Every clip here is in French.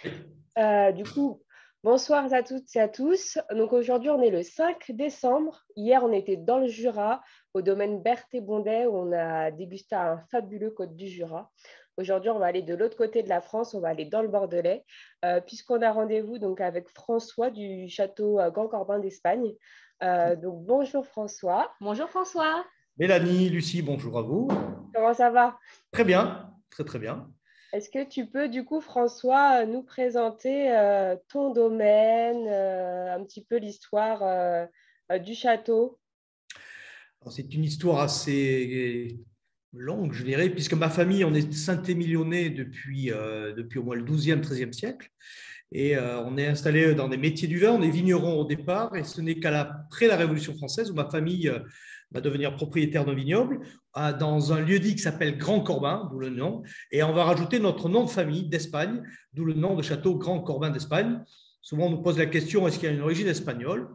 Du coup, bonsoir à toutes et à tous. Donc aujourd'hui, on est le 5 décembre. Hier, on était dans le Jura, au domaine Berthet-Bondet, où on a dégusté un fabuleux côte du Jura. Aujourd'hui, on va aller de l'autre côté de la France, on va aller dans le Bordelais, puisqu'on a rendez-vous donc avec François du château Grand Corbin d'Espagne. Donc bonjour François. Bonjour François. Mélanie, Lucie, bonjour à vous. Comment ça va? Très bien, très très bien. Est-ce que tu peux, du coup, François, nous présenter ton domaine, un petit peu l'histoire du château? C'est une histoire assez longue, je dirais, puisque ma famille, on est Saint-Émilionnais depuis au moins le XIIe, XIIIe siècle. Et on est installé dans des métiers du vin, on est vigneron au départ, et ce n'est qu'après la Révolution française où ma famille va devenir propriétaire d'un vignoble dans un lieu-dit qui s'appelle Grand Corbin, d'où le nom, et on va rajouter notre nom de famille d'Espagne, d'où le nom de château Grand Corbin d'Espagne. Souvent, on nous pose la question, est-ce qu'il y a une origine espagnole?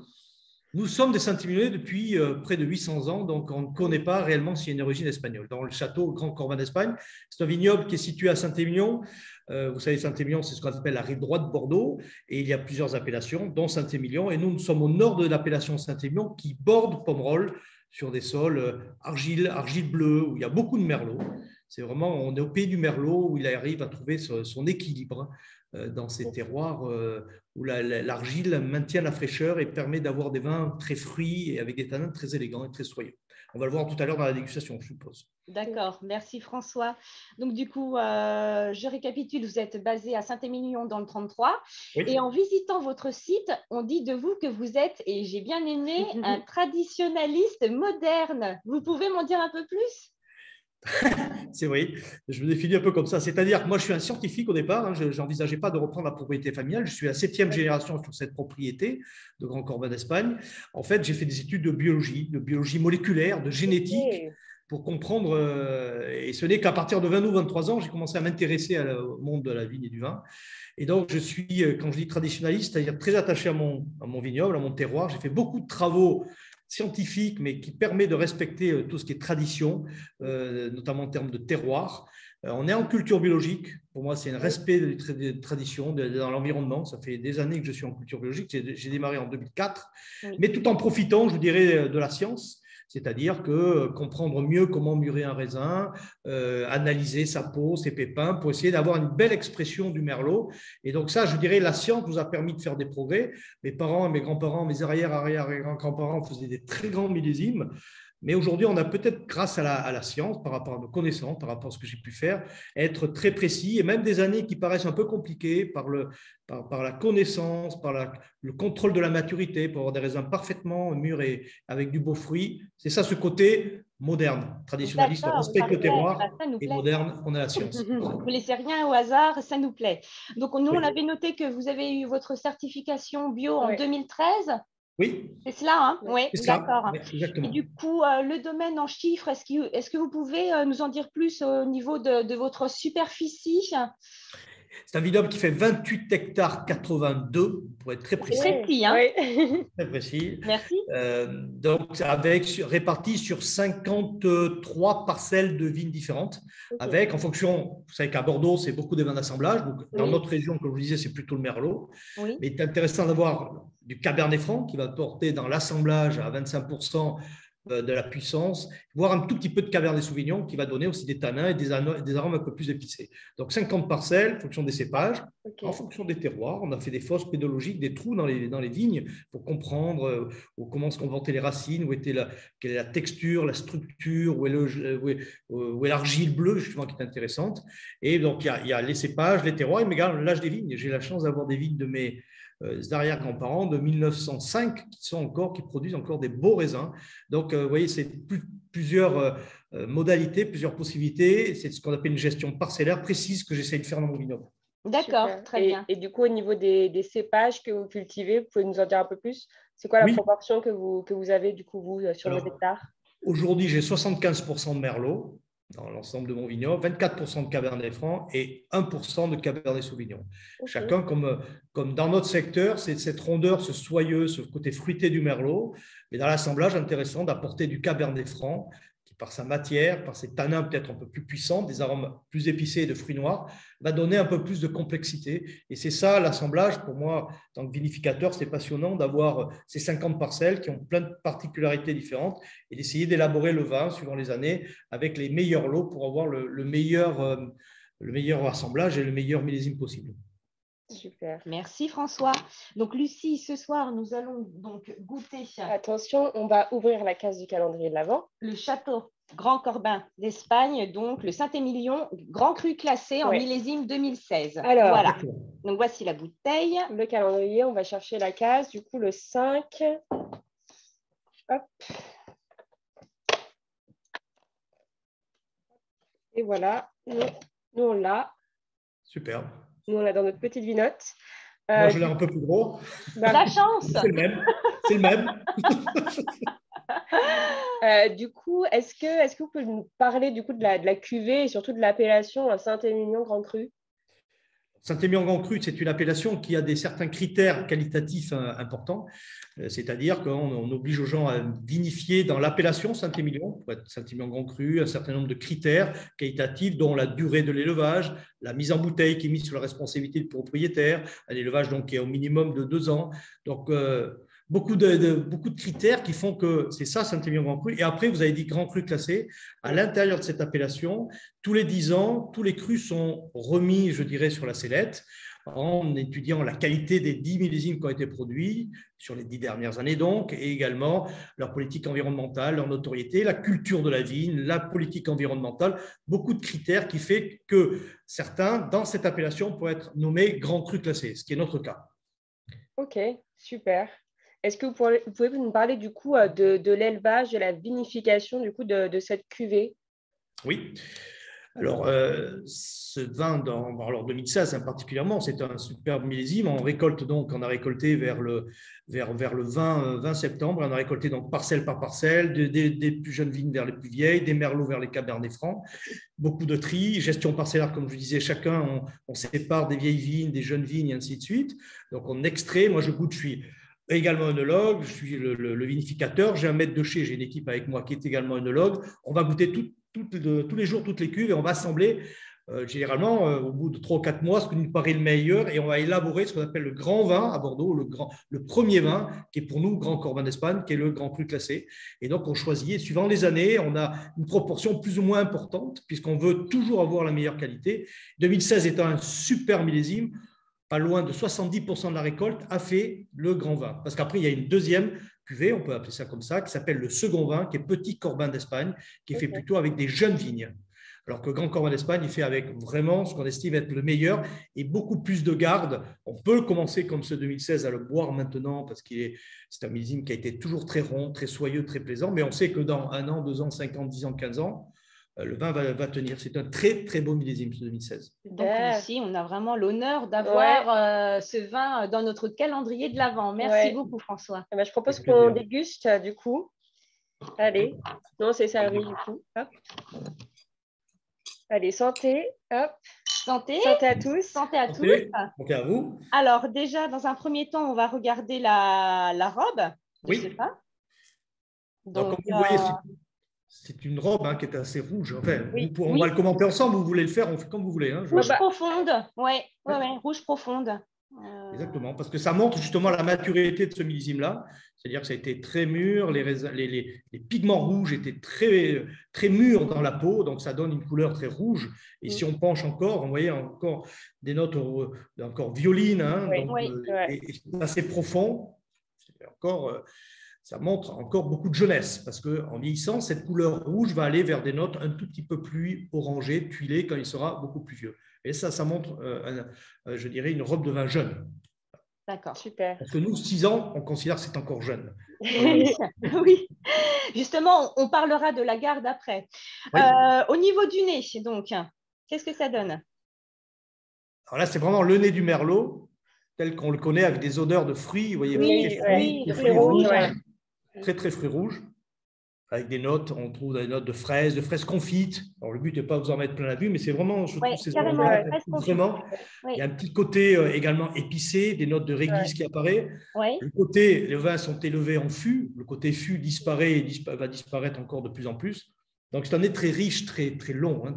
Nous sommes des Saint-Émilionnais depuis près de 800 ans, donc on ne connaît pas réellement s'il y a une origine espagnole. Dans le château Grand Corbin d'Espagne, c'est un vignoble qui est situé à Saint-Émilion. Vous savez, Saint-Émilion, c'est ce qu'on appelle la rive droite de Bordeaux, et il y a plusieurs appellations, dont Saint-Émilion. Et nous sommes au nord de l'appellation Saint-Émilion, qui borde Pomerol sur des sols argile bleue, où il y a beaucoup de merlot. C'est vraiment, on est au pays du merlot, où il arrive à trouver son équilibre dans ces terroirs où l'argile maintient la fraîcheur et permet d'avoir des vins très fruits et avec des tanins très élégants et très soyeux. On va le voir tout à l'heure dans la dégustation, je suppose. D'accord, merci François. Donc du coup, je récapitule, vous êtes basé à Saint-Émilion dans le 33 Oui. Et en visitant votre site, on dit de vous que vous êtes, et j'ai bien aimé, un traditionnaliste moderne. Vous pouvez m'en dire un peu plus? C'est vrai, je me définis un peu comme ça. C'est-à-dire que moi, je suis un scientifique au départ. Hein, je n'envisageais pas de reprendre la propriété familiale. Je suis la 7e génération sur cette propriété de Grand Corbin d'Espagne. En fait, j'ai fait des études de biologie moléculaire, de génétique, pour comprendre. Et ce n'est qu'à partir de 20 ou 23 ans, j'ai commencé à m'intéresser au monde de la vigne et du vin. Et donc, je suis, quand je dis traditionnaliste, c'est-à-dire très attaché à mon vignoble, à mon terroir. J'ai fait beaucoup de travaux scientifique, mais qui permet de respecter tout ce qui est tradition, notamment en termes de terroir. On est en culture biologique. Pour moi, c'est un respect des traditions dans l'environnement. Ça fait des années que je suis en culture biologique. J'ai démarré en 2004, mais tout en profitant, je dirais, de la science. C'est-à-dire que comprendre mieux comment murer un raisin, analyser sa peau, ses pépins, pour essayer d'avoir une belle expression du merlot. Et donc ça, je dirais, la science nous a permis de faire des progrès. Mes parents, mes grands-parents, mes arrière-grands-parents faisaient des très grands millésimes. Mais aujourd'hui, on a peut-être, grâce à la science, par rapport à nos connaissances, par rapport à ce que j'ai pu faire, être très précis, et même des années qui paraissent un peu compliquées par la connaissance, le contrôle de la maturité, pour avoir des raisins parfaitement mûrs et avec du beau fruit. C'est ça, ce côté moderne, traditionnaliste, on respecte le terroir, et moderne, on a la science. Vous ne laissez rien au hasard, ça nous plaît. Donc, nous, on avait noté que vous avez eu votre certification bio en 2013. Oui. C'est cela, hein? Oui, d'accord. Exactement. Et du coup, le domaine en chiffres, est-ce que vous pouvez nous en dire plus au niveau de votre superficie? C'est un vignoble qui fait 28 hectares 82, pour être très précis. C'est précis, hein? Oui. Très précis. Merci. Donc, réparti sur 53 parcelles de vignes différentes, avec, en fonction, vous savez qu'à Bordeaux, c'est beaucoup des vins d'assemblage. Donc, dans notre région, comme je vous disais, c'est plutôt le merlot. Oui. Mais c'est intéressant d'avoir du cabernet franc qui va porter dans l'assemblage à 25% de la puissance, voire un tout petit peu de cabernet sauvignon qui va donner aussi des tanins et des arômes un peu plus épicés. Donc 50 parcelles, en fonction des cépages, en fonction des terroirs. On a fait des fosses pédologiques, des trous dans les vignes pour comprendre comment se comportaient les racines, quelle est la texture, la structure, où est l'argile bleue, justement, qui est intéressante. Et donc, il y a les cépages, les terroirs, mais également l'âge des vignes. J'ai la chance d'avoir des vignes de mes arrière-grands-parents de 1905 qui produisent encore des beaux raisins. Donc, vous voyez, c'est plusieurs modalités, plusieurs possibilités. C'est ce qu'on appelle une gestion parcellaire précise que j'essaie de faire dans mon vignoble. D'accord, très bien. Et du coup, au niveau des cépages que vous cultivez, vous pouvez nous en dire un peu plus? C'est quoi la proportion que vous avez, du coup, vous, sur vos hectares? Aujourd'hui, j'ai 75% de merlot dans l'ensemble de mon vignoble, 24% de cabernet franc et 1% de cabernet sauvignon. Chacun, comme dans notre secteur, c'est cette rondeur, ce soyeux, ce côté fruité du merlot, mais dans l'assemblage, intéressant d'apporter du cabernet franc qui par sa matière, par ses tanins peut-être un peu plus puissants, des arômes plus épicés et de fruits noirs, va donner un peu plus de complexité. Et c'est ça l'assemblage. Pour moi, en tant que vinificateur, c'est passionnant d'avoir ces 50 parcelles qui ont plein de particularités différentes et d'essayer d'élaborer le vin suivant les années avec les meilleurs lots pour avoir le meilleur assemblage et le meilleur millésime possible. Super. Merci François. Donc Lucie, ce soir, nous allons donc goûter Attention, on va ouvrir la case du calendrier de l'Avent. le château Grand Corbin d'Espagne, donc le Saint-Émilion, grand cru classé en millésime 2016. Alors, voilà. Donc voici la bouteille. Le calendrier, on va chercher la case, du coup le 5. Hop. Et voilà, nous on l'a. Superbe. Nous, on l'a dans notre petite vinote. Moi, je l'ai un peu plus gros. La chance. C'est le même. C'est le même. Du coup, est-ce que vous pouvez nous parler du coup de la cuvée et surtout de l'appellation Saint-Émilion Grand Cru? Saint-Émilion Grand Cru, c'est une appellation qui a certains critères qualitatifs importants, c'est-à-dire qu'on oblige aux gens à vinifier dans l'appellation Saint-Émilion, pour être Saint-Émilion Grand Cru, un certain nombre de critères qualitatifs, dont la durée de l'élevage, la mise en bouteille qui est mise sur la responsabilité du propriétaire, un élevage donc qui est au minimum de 2 ans. Donc, beaucoup de critères qui font que c'est ça Saint-Émilion Grand Cru. Et après, vous avez dit Grand Cru classé. À l'intérieur de cette appellation, tous les 10 ans, tous les crus sont remis, je dirais, sur la sellette en étudiant la qualité des 10 millésimes qui ont été produits sur les 10 dernières années donc, et également leur politique environnementale, leur notoriété, la culture de la vigne, la politique environnementale, beaucoup de critères qui font que certains, dans cette appellation, pourraient être nommés Grand Cru classé, ce qui est notre cas. Ok, super. Est-ce que vous pouvez nous parler du coup de l'élevage, de la vinification du coup de cette cuvée? Oui. Alors, ce vin, alors 2016 particulièrement, c'est un superbe millésime. On récolte donc, on a récolté vers le 20 septembre, on a récolté donc parcelle par parcelle, des plus jeunes vignes vers les plus vieilles, des merlots vers les cabernets francs, beaucoup de tri, gestion parcellaire, comme je disais, chacun, on sépare des vieilles vignes, des jeunes vignes, et ainsi de suite. Donc, on extrait, moi je goûte, je suis également œnologue, je suis le vinificateur, j'ai un maître de chez, j'ai une équipe avec moi qui est également œnologue. On va goûter tous les jours, toutes les cuves, et on va assembler généralement au bout de 3 ou 4 mois ce qui nous paraît le meilleur, et on va élaborer ce qu'on appelle le grand vin à Bordeaux, le premier vin qui est pour nous Grand Corbin d'Espagne, qui est le grand cru classé. Et donc on choisit, et suivant les années, on a une proportion plus ou moins importante puisqu'on veut toujours avoir la meilleure qualité. 2016 étant un super millésime, pas loin de 70% de la récolte a fait le grand vin. Parce qu'après, il y a une deuxième cuvée, on peut appeler ça comme ça, qui s'appelle le second vin, qui est Petit Corbin d'Espagne, qui est fait plutôt avec des jeunes vignes. Alors que Grand Corbin d'Espagne, il fait avec vraiment ce qu'on estime être le meilleur et beaucoup plus de garde. On peut commencer comme ce 2016 à le boire maintenant parce que c'est un millésime qui a été toujours très rond, très soyeux, très plaisant. Mais on sait que dans 1 an, 2 ans, 5 ans, 10 ans, 15 ans, le vin va tenir. C'est un très, très beau millésime, ce 2016. Donc ici, on a vraiment l'honneur d'avoir ce vin dans notre calendrier de l'Avent. Merci beaucoup, François. Je propose qu'on déguste, du coup. Allez, non, c'est servi, du coup. Hop. Allez, santé. Hop. Santé. Santé à tous. Santé à tous. Santé à vous. Alors, déjà, dans un premier temps, on va regarder la robe de ce vin. Donc, comme vous voyez, c'est une robe qui est assez rouge. Enfin, on va le commenter ensemble. Vous voulez le faire, on fait comme vous voulez. Rouge profonde. Ouais, rouge profonde. Exactement, parce que ça montre justement la maturité de ce millésime-là. C'est-à-dire que ça a été très mûr, les pigments rouges étaient très, très mûrs dans la peau, donc ça donne une couleur très rouge. Et si on penche encore, vous voyez encore des notes encore violines, et assez profond. Ça montre encore beaucoup de jeunesse, parce qu'en vieillissant, cette couleur rouge va aller vers des notes un tout petit peu plus orangées, tuilées, quand il sera beaucoup plus vieux. Et ça montre, je dirais, une robe de vin jeune. D'accord. Super. Parce que nous, 6 ans, on considère que c'est encore jeune. Oui, justement, on parlera de la garde après. Oui. Au niveau du nez, donc, qu'est-ce que ça donne? Alors là, c'est vraiment le nez du merlot, tel qu'on le connaît, avec des odeurs de fruits. Vous voyez, des fruits rouges, très, très fruits rouges. Avec des notes, on trouve des notes de fraises confites. Alors, le but n'est pas de vous en mettre plein la vue, mais c'est vraiment, je trouve, c'est vraiment. Il y a un petit côté également épicé, des notes de réglisse qui apparaît. Le côté, les vins sont élevés en fût. Le côté fût disparaît et va disparaître encore de plus en plus. Donc, c'est un nez très riche, très, très long, hein,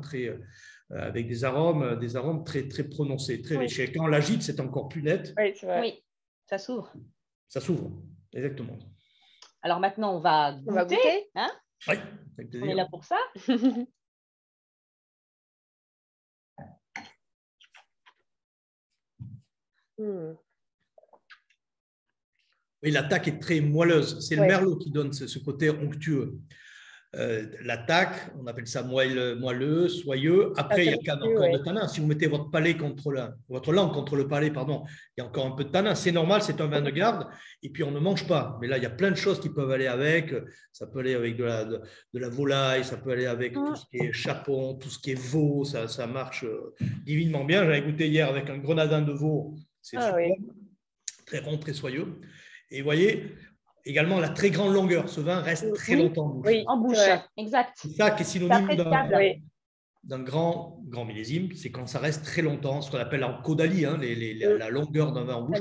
avec des arômes très, très prononcés, très riches. Et quand on l'agite, c'est encore plus net. Oui, c'est vrai. Oui, ça s'ouvre. Ça s'ouvre, exactement. Alors maintenant, on va goûter. Hein, Oui, avec plaisir. on est là pour ça. Oui, l'attaque est très moelleuse. C'est le merlot qui donne ce côté onctueux. L'attaque, on appelle ça moelleux, soyeux. Après, il y a quand même encore de tanin. Si vous mettez votre langue contre le palais, pardon, il y a encore un peu de tanin. C'est normal, c'est un vin de garde. Et puis, on ne mange pas. Mais là, il y a plein de choses qui peuvent aller avec. Ça peut aller avec de la volaille, ça peut aller avec tout ce qui est chapon, tout ce qui est veau. Ça marche divinement bien. J'avais goûté hier avec un grenadin de veau. C'est super. Oui. Très rond, très soyeux. Et vous voyez, également la très grande longueur. Ce vin reste très longtemps en bouche. Oui, en bouche, exact. C'est ça qui est synonyme d'un grand millésime, c'est quand ça reste très longtemps, ce qu'on appelle en caudalie, hein, la longueur d'un vin en bouche.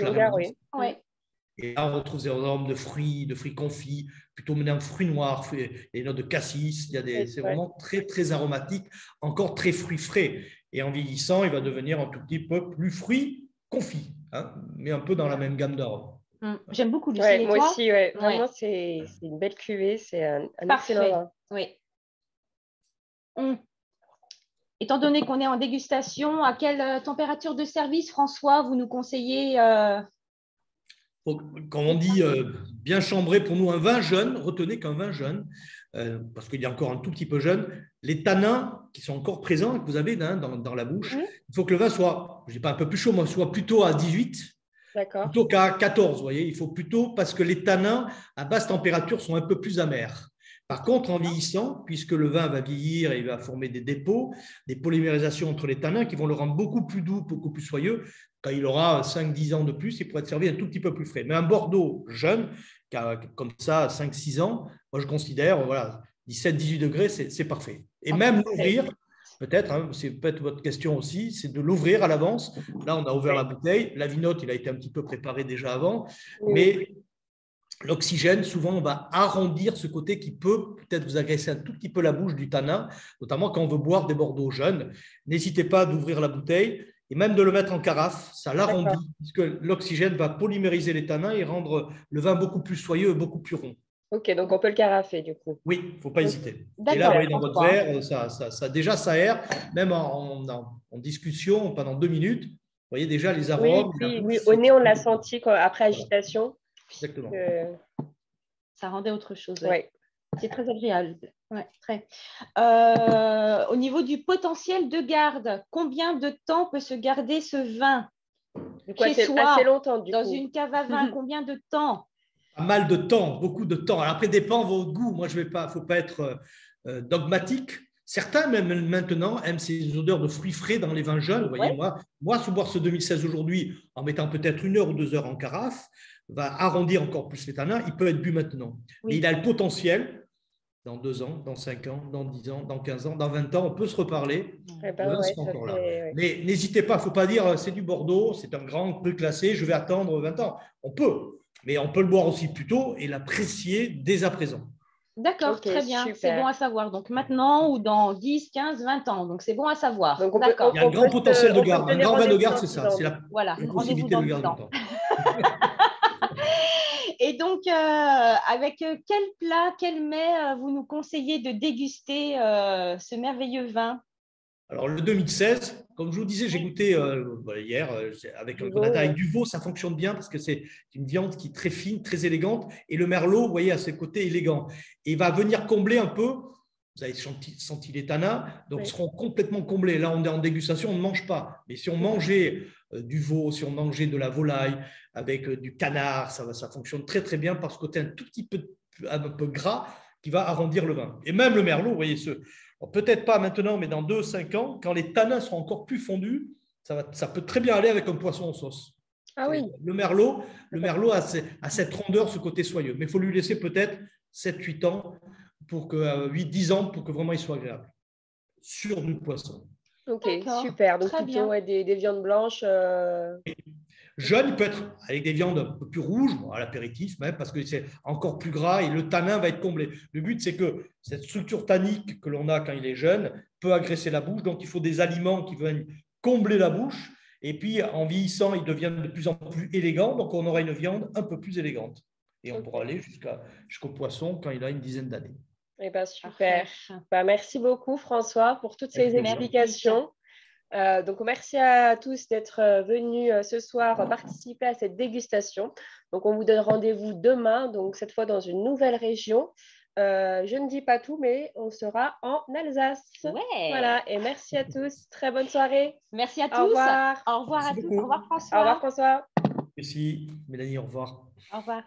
Et là, on retrouve des arômes de fruits confits, plutôt maintenant fruits noirs, les notes de cassis. C'est vraiment très, très aromatique, encore très fruits frais. Et en vieillissant, il va devenir un tout petit peu plus fruits confits, hein, mais un peu dans la même gamme d'arômes. J'aime beaucoup Lucie. Moi aussi, vraiment, c'est une belle cuvée, c'est un excellent vin. Oui. Étant donné qu'on est en dégustation, à quelle température de service, François, vous nous conseillez Quand on dit bien chambré, pour nous, un vin jeune, retenez qu'un vin jeune, parce qu'il est encore un tout petit peu jeune, les tanins qui sont encore présents, que vous avez dans la bouche, il faut que le vin soit, je ne dis pas un peu plus chaud, mais soit plutôt à 18. Plutôt qu'à 14, vous voyez, il faut plutôt, parce que les tanins à basse température sont un peu plus amers. Par contre, en vieillissant, puisque le vin va vieillir et il va former des dépôts, des polymérisations entre les tanins qui vont le rendre beaucoup plus doux, beaucoup plus soyeux. Quand il aura 5-10 ans de plus, il pourrait être servi un tout petit peu plus frais. Mais un Bordeaux jeune, comme ça, 5-6 ans, moi je considère, 17-18 degrés, c'est parfait. Et même l'ouvrir. Peut-être, hein, c'est peut-être votre question aussi, c'est de l'ouvrir à l'avance. Là, on a ouvert la bouteille. La vinote, il a été un petit peu préparé déjà avant. Mais l'oxygène, souvent, on va arrondir ce côté qui peut peut-être vous agresser un tout petit peu la bouche du tanin, notamment quand on veut boire des Bordeaux jeunes. N'hésitez pas d'ouvrir la bouteille et même de le mettre en carafe. Ça l'arrondit, puisque l'oxygène va polymériser les tanins et rendre le vin beaucoup plus soyeux et beaucoup plus rond. Ok, donc on peut le carafer du coup. Oui, il ne faut pas hésiter. Et là, vous voyez, dans votre verre, déjà ça aère, même en discussion pendant 2 minutes, vous voyez déjà les arômes. Oui, au nez, on l'a senti après agitation. Exactement. Ça rendait autre chose. Ouais. C'est très agréable. Ouais, très. Au niveau du potentiel de garde, combien de temps peut se garder ce vin chez soi, assez longtemps, dans une cave à vin? Combien de temps? Pas mal de temps, beaucoup de temps. Alors après, dépend de votre goût. Moi, il ne faut pas être dogmatique. Certains, même maintenant, aiment ces odeurs de fruits frais dans les vins jeunes. Vous voyez, moi, sous boire ce 2016 aujourd'hui, en mettant peut-être 1 heure ou 2 heures en carafe, va arrondir encore plus les tanins. Il peut être bu maintenant. Mais il a le potentiel, dans 2 ans, dans 5 ans, dans 10 ans, dans 15 ans, dans 20 ans, on peut se reparler. Encore là. Mais n'hésitez pas, il ne faut pas dire c'est du Bordeaux, c'est un grand cru classé, je vais attendre 20 ans. On peut. Mais on peut le boire aussi plus tôt et l'apprécier dès à présent. D'accord, très bien. C'est bon à savoir. Donc maintenant ou dans 10, 15, 20 ans. Donc c'est bon à savoir. Il y a un grand potentiel de garde. Un grand vin de garde, c'est ça. C'est la possibilité de le garder longtemps. Et donc, avec quel plat, quel mets vous nous conseillez de déguster ce merveilleux vin? Alors, le 2016, comme je vous disais, j'ai goûté hier avec un grenadin avec du veau, ça fonctionne bien parce que c'est une viande qui est très fine, très élégante. Et le merlot, vous voyez, a ce côté élégant. Et il va venir combler un peu. Vous avez senti les tanins, donc ils seront complètement comblés. Là, on est en dégustation, on ne mange pas. Mais si on mangeait du veau, si on mangeait de la volaille avec du canard, ça fonctionne très, très bien parce que tu as un tout petit peu, un peu gras qui va arrondir le vin. Et même le merlot, vous voyez, peut-être pas maintenant, mais dans 2-5 ans, quand les tanins seront encore plus fondus, ça peut très bien aller avec un poisson en sauce. Ah oui. Le merlot a cette rondeur, ce côté soyeux. Mais il faut lui laisser peut-être 7-8 ans, 8-10 ans pour que vraiment il soit agréable. Sur du poisson. Ok, super. Donc plutôt des viandes blanches. Jeune, il peut être avec des viandes un peu plus rouges, bon, à l'apéritif même, parce que c'est encore plus gras et le tanin va être comblé. Le but, c'est que cette structure tannique que l'on a quand il est jeune peut agresser la bouche, donc il faut des aliments qui viennent combler la bouche. Et puis, en vieillissant, ils deviennent de plus en plus élégants, donc on aura une viande un peu plus élégante. Et on pourra aller jusqu'au poisson quand il a une dizaine d'années. Eh ben, super. Ben, merci beaucoup, François, pour toutes ces explications. Donc, merci à tous d'être venus ce soir participer à cette dégustation. Donc, on vous donne rendez-vous demain, donc cette fois dans une nouvelle région. Je ne dis pas tout, mais on sera en Alsace. Ouais. Voilà, et merci à tous. Très bonne soirée. Merci à tous. Au revoir. Au revoir à tous. Au revoir, François. Au revoir, François. Merci, Mélanie, au revoir. Au revoir.